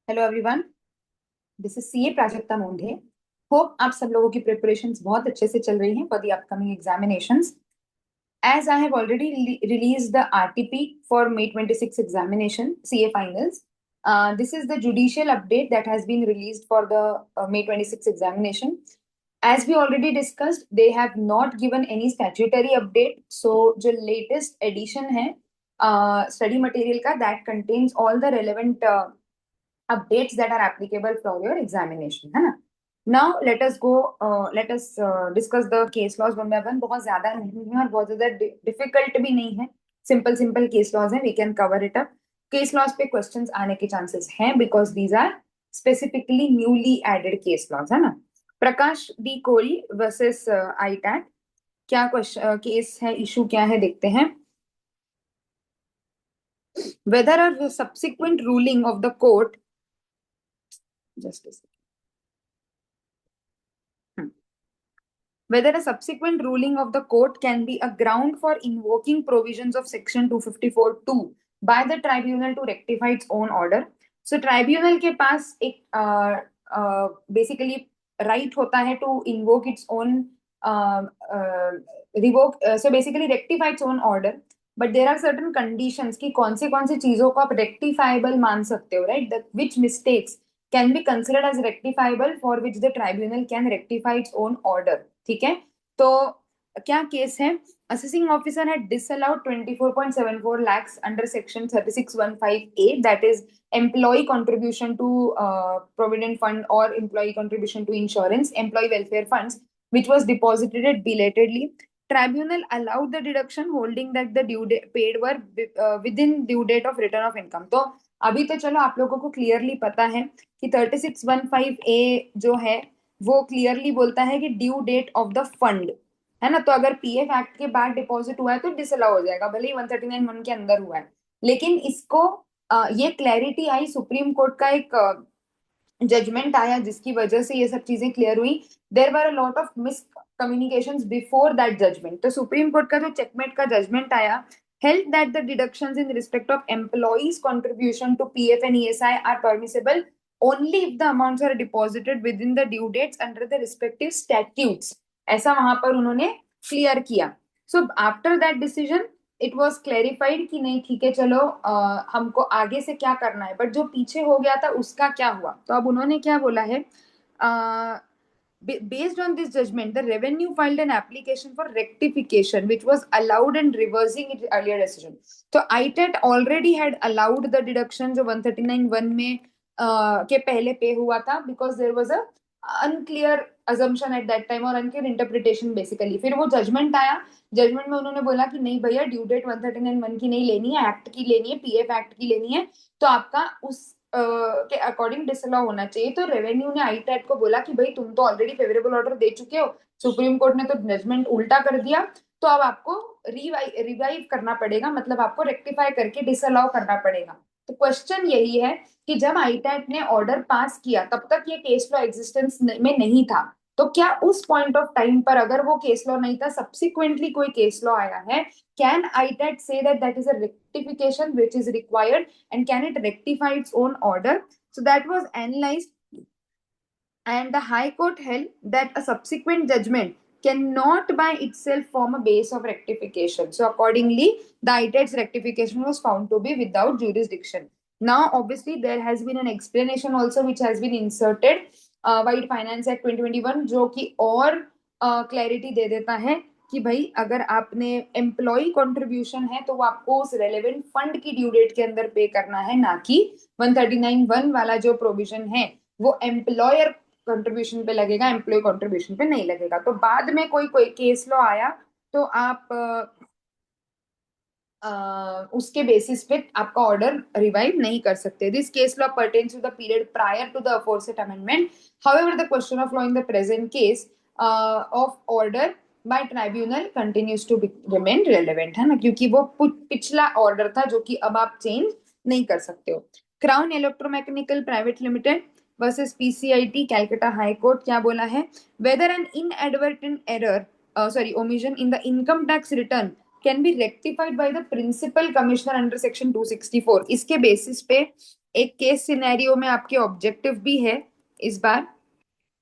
Hello everyone, this is CA Prajakta Mondhe. Hope आप सब लोगों की प्रिपरेशंस बहुत अच्छे से चल रही हैं for the upcoming examinations. As I have already released the RTP for May 26 examination, CA finals. This is the judicial update that has been released for the May 26 examination. As we already discussed, they have not given any statutory update. So, जो latest edition है study material का, that contains all the relevant updates that are applicable for your examination, है ना? Now let us discuss the case laws one by one. बहुत ज्यादा नहीं है और बहुत ज्यादा difficult भी नहीं है, simple case laws हैं, we can cover it up. Case laws पे questions आने के chances हैं because these are specifically newly added case laws, है ना? प्रकाश डी कोरी वर्सेस ITAT, क्या क्वेश्चन केस है, इशू क्या है देखते हैं. Whether a subsequent ruling of the court, just a second. Whether a subsequent ruling of the court can be a ground for invoking provisions of section 254(2) by the tribunal to rectify its own order. So tribunal के पास एक basically right होता है to invoke its own revoke, so basically rectify its own order. But there are certain conditions कि कौन सी चीजों को आप rectifiable मान सकते हो, right? That which mistakes can be considered as rectifiable for which the tribunal can rectify its own order. ठीक है, तो क्या केस है? Assessing officer had disallowed 24.74 lakhs under section 3615A, that is employee contribution to provident fund or employee contribution to insurance, employee welfare funds, which was deposited belatedly. Tribunal allowed the deduction holding that the due date paid were within due date of return of income. तो अभी तो चलो आप लोगों को clearly पता है कि 3615A जो है वो क्लियरली बोलता है कि due date of the fund, है ना? तो अगर पीएफ एक्ट के बाद डिपॉजिट हुआ है तो डिसअलाउ हो जाएगा, भले ही 139(1) के अंदर हुआ है. लेकिन इसको ये क्लैरिटी आई, सुप्रीम कोर्ट का एक जजमेंट आया जिसकी वजह से ये सब चीजें क्लियर हुई. There were a lot of miscommunications before that judgement. तो सुप्रीम कोर्ट का जो चेकमेट का जजमेंट आया held that the deductions in respect of employees contribution to PF and ESI are permissible only if the amounts are deposited within the due dates under the respective statutes. ऐसा वहां पर उन्होंने clear किया. So after that decision it was clarified कि नहीं ठीक है चलो हमको आगे से क्या करना है, बट जो पीछे हो गया था उसका क्या हुआ. तो अब उन्होंने क्या बोला है, based on this judgment, the revenue filed an application for rectification, which was allowed and reversing its earlier decision. So ITAT already had allowed the deduction जो 139(1) में के पहले पे हुआ था, because there was a unclear assumption at that time और unclear interpretation basically. फिर वो जजमेंट आया, जजमेंट में उन्होंने बोला कि नहीं भैया ड्यू डेट 139(1) की नहीं लेनी है, एक्ट की लेनी है, पीएफ एक्ट की लेनी है, तो आपका उस के अकॉर्डिंग डिसअलाउ होना चाहिए. तो रेवेन्यू ने आईटैट को बोला कि भाई तुम तो ऑलरेडी फेवरेबल ऑर्डर दे चुके हो, सुप्रीम कोर्ट ने तो जजमेंट उल्टा कर दिया, तो अब आपको रिवाइव करना पड़ेगा, मतलब आपको रेक्टिफाई करके डिसअलाउ करना पड़ेगा. तो क्वेश्चन यही है कि जब आईटैट ने ऑर्डर पास किया तब तक ये केस लॉ एग्जिस्टेंस में नहीं था, तो क्या उस पॉइंट ऑफ टाइम पर अगर वो केस लॉ नहीं था, सब्सिक्वेंटली कोई केस लॉ आया है, can ITAT say that that is a rectification which is required and can it rectify its own order? So that was analyzed and the High Court held that a subsequent judgment cannot by itself form a base of rectification. So accordingly, the ITAT's rectification was found to be without jurisdiction. Now, obviously, there has been an explanation also which has been inserted by Finance Act 2021, जो कि और clarity दे देता है कि भाई अगर आपने employ contribution है तो वो आपको उस रेलेवेंट फंड की ड्यू डेट के अंदर पे करना है, ना कि 139(1) वाला जो प्रोविजन है वो एम्प्लॉयर कंट्रीब्यूशन पे लगेगा, एम्प्लॉय कंट्रीब्यूशन पे नहीं लगेगा. तो बाद में कोई केस लॉ आया तो आप उसके बेसिस पे आपका ऑर्डर रिवाइव नहीं कर सकते. This case law pertains to the period prior to the aforesaid amendment. However the question of law in the present case of order by tribunal continues to remain relevant, है ना, क्योंकि वो पिछला order था जो कि अब आप चेंज नहीं कर सकते हो. Crown Electromechanical Private Limited versus PCIT Calcutta High Court क्या बोला है? Whether an inadvertent error sorry omission in the income tax return can be rectified by the principal commissioner under section 264. इसके बेसिस पे एक केस सिनेरियो में आपके objective भी है इस बार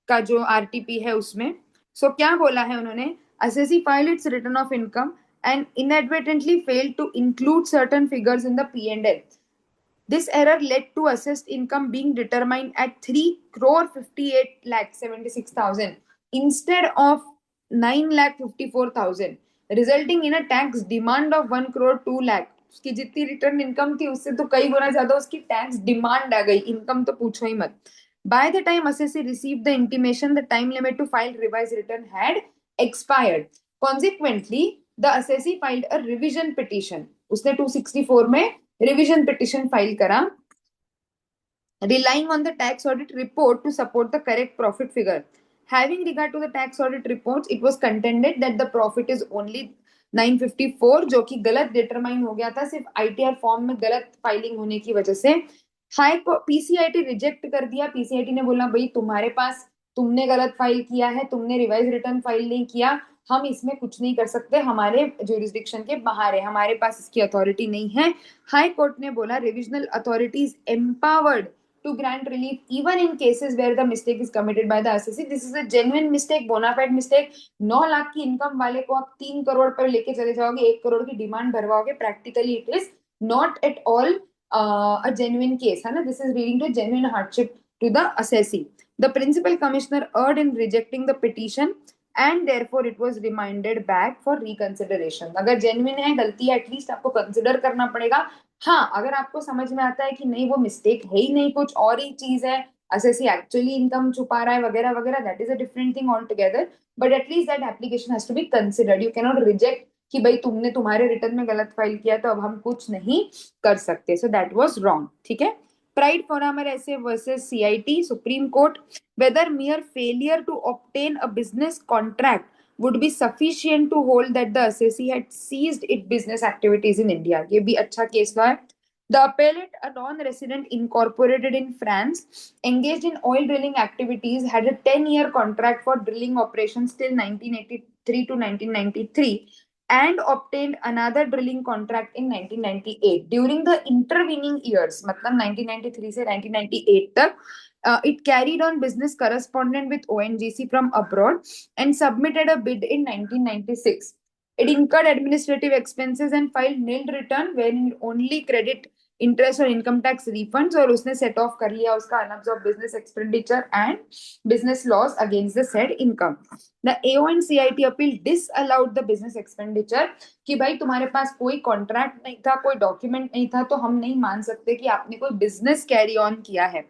का जो आरटीपी है उसमें. सो क्या बोला है उन्होंने? Assessee file it's return of income and inadvertently failed to include certain figures in the P&L. This error led to assessed income being determined at 3 crore 58 lakh 76,000 instead of 9 lakh 54,000, resulting in a tax demand of 1 crore 2 lakh. उसकी जितनी return income थी उससे तो कई गुना ज्यादा उसकी tax demand आ गई, income तो पूछो ही मत. By the time assessee received the intimation, the time limit to file revised return had expired. Consequently, the assessee filed a revision petition. उसने 264 में revision petition file करा, relying on the tax audit report to support the correct profit figure. Having regard to the tax audit reports, it was contended that the profit is only 954, जो कि गलत determine हो गया था सिर्फ ITR form में गलत फाइलिंग होने की वजह से. हाई को पीसीआईटी रिजेक्ट कर दिया. पीसीआईटी ने बोला भाई तुम्हारे पास, तुमने गलत फाइल किया है, तुमने रिवाइज रिटर्न फाइल नहीं किया, हम इसमें कुछ नहीं कर सकते, हमारे ज्यूरिसडिक्शन के बाहर है, हमारे पास इसकी अथॉरिटी नहीं है. हाई कोर्ट ने बोला revisional authorities empowered to grant relief even in cases where the mistake is committed by the assessee. This is a genuine mistake, bona fide mistake. 9 lakh की इनकम वाले को आप 3 करोड़ पर लेके चले जाओगे, 1 करोड़ की डिमांड भरवाओगे, practically it is not at all a genuine case है ना. This is leading to genuine hardship to the assessee. The principal commissioner erred in rejecting the petition and therefore it was remanded back for reconsideration. अगर genuine है, गलती है, at least आपको consider करना पड़ेगा. हाँ, अगर आपको समझ में आता है कि नहीं वो मिस्टेक है ही नहीं, कुछ और ही चीज है, assessee एक्चुअली इनकम छुपा रहा है वगैरह वगैरह, that is a different thing all together. But at least that application has to be considered. You can not reject कि भाई तुमने तुम्हारे रिटर्न में गलत फाइल किया तो अब हम कुछ नहीं कर सकते. So that was wrong. ठीक है. प्राइड फॉरमर ऐसे versus CIT Supreme Court. Whether mere failure to obtain a business contract would be sufficient to hold that the assessee had ceased its business activities in India. ये भी अच्छा case हुआ है. The appellate, a non-resident incorporated in France, engaged in oil drilling activities, had a 10-year contract for drilling operations till 1983 to 1993 and obtained another drilling contract in 1998. During the intervening years, मतलब 1993 से 1998 तक, it carried on business correspondent with ONGC from abroad and submitted a bid in 1996. It incurred administrative expenses and filed nil return wherein it only credit interest और income tax refunds, और उसने set off कर लिया उसका unabsorb business expenditure and business loss against the said income. The AO and CIT appeal disallowed the business expenditure कि भाई तुम्हारे पास कोई कॉन्ट्रैक्ट नहीं था, कोई डॉक्यूमेंट नहीं था, तो हम नहीं मान सकते कि आपने कोई बिजनेस कैरी ऑन किया है.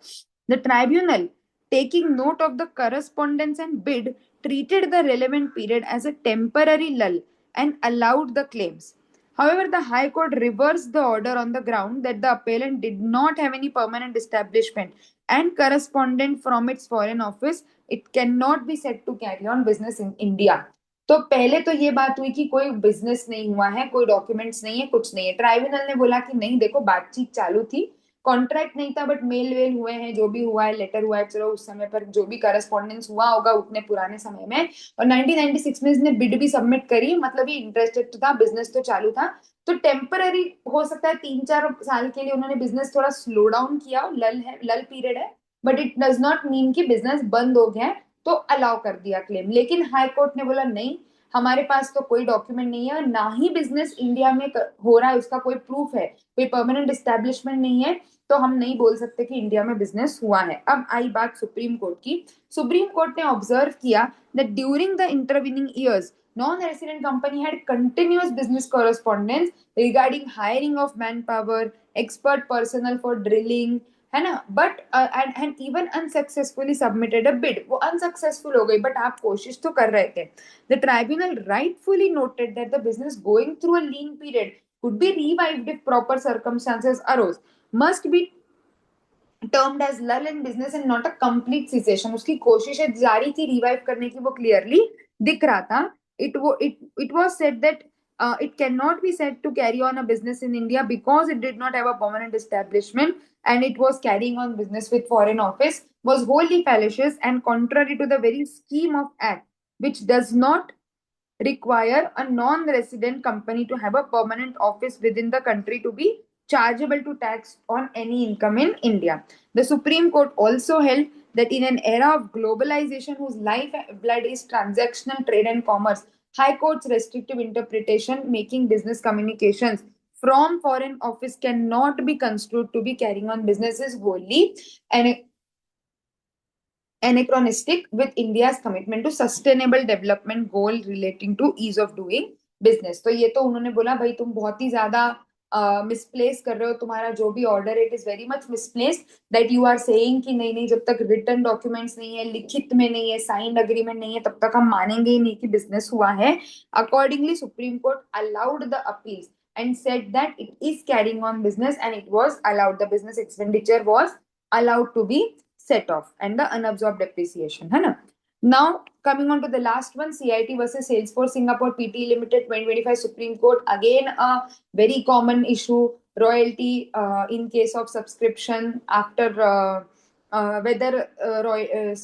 The tribunal, taking note of the correspondence and bid, treated the relevant period as a temporary lull and allowed the claims. However, the High Court reversed the order on the ground that the appellant did not have any permanent establishment and correspondent from its foreign office. It cannot be said to carry on business in India. तो पहले तो ये बात हुई कि कोई business नहीं हुआ है, कोई डॉक्यूमेंट्स नहीं है, कुछ नहीं है. ट्राइब्यूनल ने बोला कि नहीं देखो बातचीत चालू थी, कॉन्ट्रैक्ट नहीं था, बट मेल वेल हुए हैं, जो भी हुआ है, लेटर हुआ है, चलो उस समय पर जो भी करस्पॉन्डेंस हुआ होगा उतने पुराने समय में, और 1996 में इसने बिड भी सबमिट करी, मतलब ये इंटरेस्टेड तो था, बिजनेस तो चालू था. तो टेम्पररी हो सकता है 3-4 साल के लिए उन्होंने बिजनेस थोड़ा स्लो डाउन किया, लल है, लल पीरियड है, but it does not mean कि बिजनेस बंद हो गया है, तो अलाउ कर दिया क्लेम. लेकिन हाई कोर्ट ने बोला नहीं, हमारे पास तो कोई डॉक्यूमेंट नहीं है, ना ही बिजनेस इंडिया में हो रहा है, उसका कोई प्रूफ है, कोई परमानेंट एस्टेब्लिशमेंट नहीं है, तो हम नहीं बोल सकते कि इंडिया में बिजनेस हुआ है. अब आई बात सुप्रीम कोर्ट की. सुप्रीम कोर्ट ने ऑब्जर्व किया that during the intervening years non-resident company had continuous business correspondence regarding hiring of manpower, expert personnel for drilling, है ना, but and even unsuccessfully submitted a bid. वो unsuccessful हो गई, but आप कोशिश तो कर रहे थे. The tribunal rightfully noted that the business going through a lean period could be revived if proper circumstances arose, must be termed as lull in business and not a complete cessation. उसकी कोशिशें जारी थी revive करने की, वो clearly दिख रहा था. It was said that it cannot be said to carry on a business in India because it did not have a permanent establishment and it was carrying on business with foreign office, was wholly fallacious and contrary to the very scheme of act, which does not require a non-resident company to have a permanent office within the country to be chargeable to tax on any income in India. The Supreme Court also held that in an era of globalization whose lifeblood is transactional trade and commerce, High Court's restrictive interpretation making business communications from foreign office cannot be construed to be carrying on businesses wholly and anachronistic with India's commitment to sustainable development goal relating to ease of doing business. तो ये तो उन्होंने बोला भाई तुम बहुत ही ज्यादा misplace कर रहे हो, तुम्हारा जो भी order it is very much misplaced, that you are saying कि नहीं नहीं, जब तक रिटर्न डॉक्यूमेंट्स नहीं है, लिखित में नहीं है, साइंड अग्रीमेंट नहीं है, तब तक हम मानेंगे ही नहीं कि बिजनेस हुआ है. Accordingly supreme court allowed the appeals and said that it is carrying on business and it was allowed, the business expenditure was allowed to be set off and the unabsorbed depreciation है ना. Now coming on to the last one, CIT versus Salesforce Singapore Pte Limited 2025 Supreme Court, again a very common issue, royalty in case of subscription after whether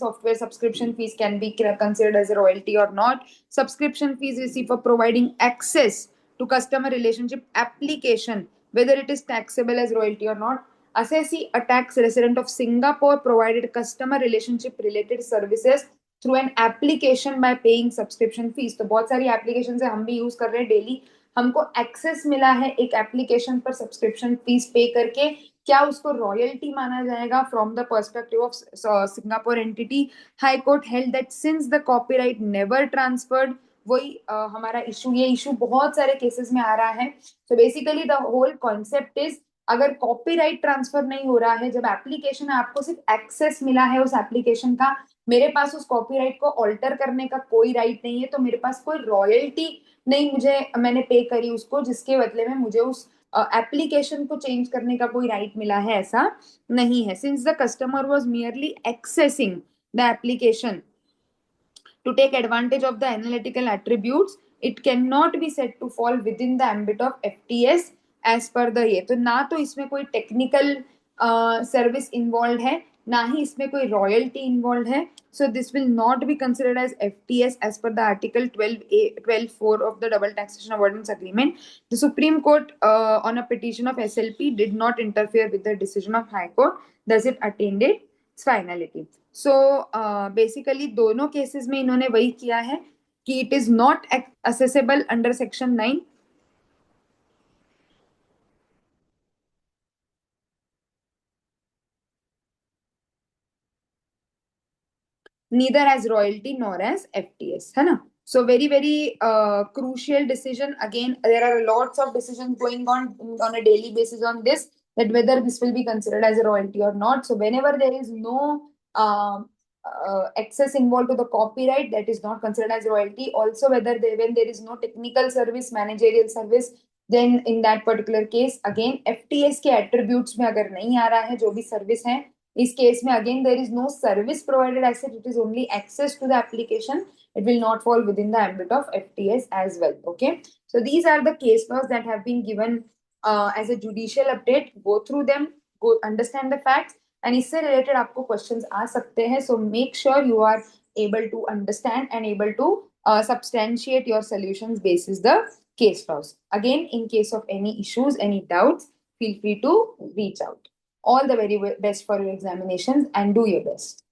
software subscription fees can be considered as a royalty or not. Subscription fees received for providing access to customer relationship application, whether it is taxable as royalty or not. Assessee, a tax resident of Singapore, provided customer relationship related services through an application by paying subscription fees. तो बहुत सारी application है, हम भी use कर रहे हैं daily, हमको एक्सेस मिला है एक एप्लीकेशन पर सब्सक्रिप्शन फीस पे करके, क्या उसको रॉयल्टी माना जाएगा from the perspective of Singapore entity? High court held that since the copyright never transferred, वही हमारा इशू, ये इशू बहुत सारे केसेस में आ रहा है. So basically the whole concept is, अगर कॉपीराइट ट्रांसफर नहीं हो रहा है, जब एप्लीकेशन है आपको सिर्फ एक्सेस मिला है उस एप्लीकेशन का, मेरे पास उस कॉपीराइट को ऑल्टर करने का कोई राइट नहीं है, तो मेरे पास कोई रॉयल्टी नहीं, मुझे मैंने पे करी उसको जिसके बदले में मुझे उस एप्लीकेशन को चेंज करने का कोई राइट मिला है, ऐसा नहीं है. Since the customer was merely accessing the application to take advantage of the analytical attributes, it cannot be said to fall within the ambit of FTS as per the ये. तो ना तो इसमें कोई टेक्निकल सर्विस इन्वॉल्व है, ना ही इसमें कोई रॉयल्टी इन्वॉल्व है. So this will not be considered as FTS as per the Article 12A, 12(4) of the Double Taxation Avoidance Agreement. The Supreme Court on a petition of SLP did not interfere with the decision of High Court, thus it attained its finality. So basically दोनों cases में इन्होंने वही किया है कि it is not accessible under section 9. neither as royalty nor as FTS, है ना. So very very crucial decision. Again, there are lots of decisions going on a daily basis on this, that whether this will be considered as a royalty or not. So whenever there is no access involved to the copyright, that is not considered as royalty. Also, when there is no technical service, managerial service, then in that particular case, again FTS के attributes में अगर नहीं आ रहा है जो भी service है, इस case में again there is no service provided as such, it is only access to the application, it will not fall within the ambit of FTS as well. Okay, so these are the case laws that have been given as a judicial update. Go through them, go understand the facts, and इससे related आपको questions आ सकते हैं. So make sure you are able to understand and able to substantiate your solutions basis the case laws. Again, in case of any issues, any doubts, feel free to reach out. All the very best for your examinations and do your best.